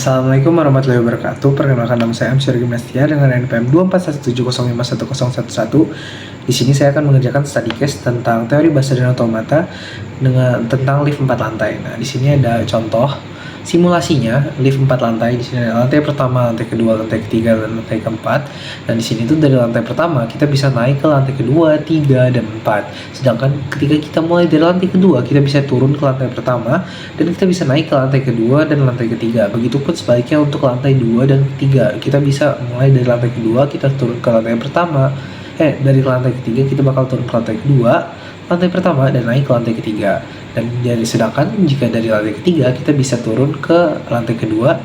Assalamualaikum warahmatullahi wabarakatuh. Perkenalkan, nama saya Amsyar Gimnastia dengan NPM 241705111. Di sini saya akan mengerjakan study case tentang teori bahasa dan otomata tentang lift 4 lantai. Nah, di sini ada contoh simulasinya lift 4 lantai. Di sini ada lantai pertama, lantai kedua, lantai ketiga, dan lantai keempat. Dan di sini tuh dari lantai pertama kita bisa naik ke lantai kedua, 3, dan 4. Sedangkan ketika kita mulai dari lantai kedua, kita bisa turun ke lantai pertama dan kita bisa naik ke lantai kedua dan lantai ketiga. Begitupun sebaliknya untuk lantai 2 dan 3. Kita bisa mulai dari lantai kedua, kita turun ke lantai pertama. Dari lantai ketiga kita bakal turun ke lantai kedua, lantai pertama, dan naik ke lantai ketiga. Dan sedangkan jika dari lantai ketiga kita bisa turun ke lantai kedua,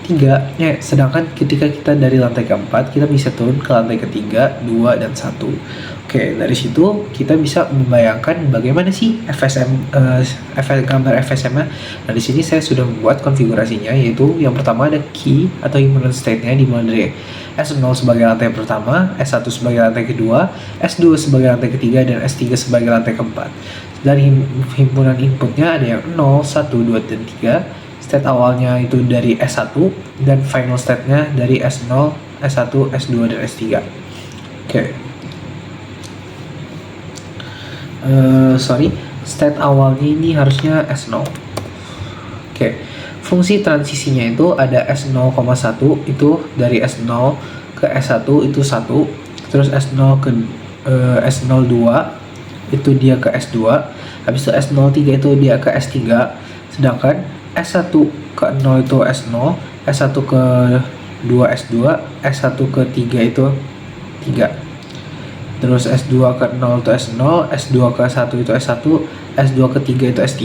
3. Sedangkan ketika kita dari lantai keempat kita bisa turun ke lantai ketiga, 2, dan 1. Oke, dari situ kita bisa membayangkan bagaimana sih gambar FSM-nya. Nah, di sini saya sudah membuat konfigurasinya, yaitu yang pertama ada key atau himpunan state-nya dimulai dari S0 sebagai lantai pertama, S1 sebagai lantai kedua, S2 sebagai lantai ketiga, dan S3 sebagai lantai keempat. Dari himpunan inputnya ada yang 0, 1, 2, dan 3. State awalnya itu dari S1 dan final state-nya dari S0, S1, S2, dan S3. Oke. State awalnya ini harusnya S0. Oke. Fungsi transisinya itu ada S0,1 itu dari S0 ke S1 itu 1, terus S0 ke S02 itu dia ke S2, habis itu S03 itu dia ke S3, sedangkan S1 ke 0 itu S0, S1 ke 2 S2, S1 ke 3 itu 3. Terus S2 ke 0 itu S0, S2 ke 1 itu S1, S2 ke 3 itu S3.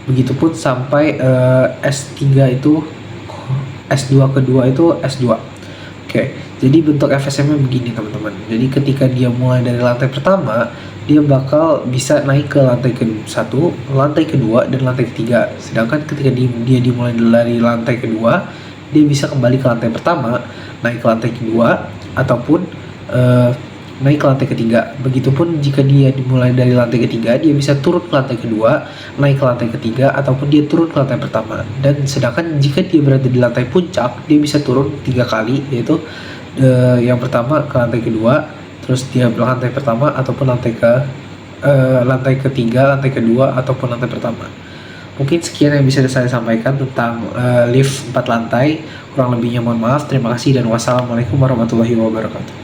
Begitupun sampai S3 itu S2 kedua itu S2. Oke, jadi bentuk FSM-nya begini teman-teman. Jadi ketika dia mulai dari lantai pertama, dia bakal bisa naik ke lantai ke-1, lantai kedua, dan lantai ketiga. Sedangkan ketika dia dimulai dari lantai kedua, dia bisa kembali ke lantai pertama, naik ke lantai kedua, ataupun naik ke lantai ketiga. Begitupun jika dia dimulai dari lantai ketiga, dia bisa turun ke lantai kedua, naik ke lantai ketiga, ataupun dia turun ke lantai pertama. Dan sedangkan jika dia berada di lantai puncak, dia bisa turun 3 kali, yaitu yang pertama ke lantai kedua, terus dia ke lantai pertama, ataupun lantai ketiga, lantai kedua, ataupun lantai pertama. Mungkin sekian yang bisa saya sampaikan tentang lift 4 lantai. Kurang lebihnya mohon maaf. Terima kasih dan wassalamualaikum warahmatullahi wabarakatuh.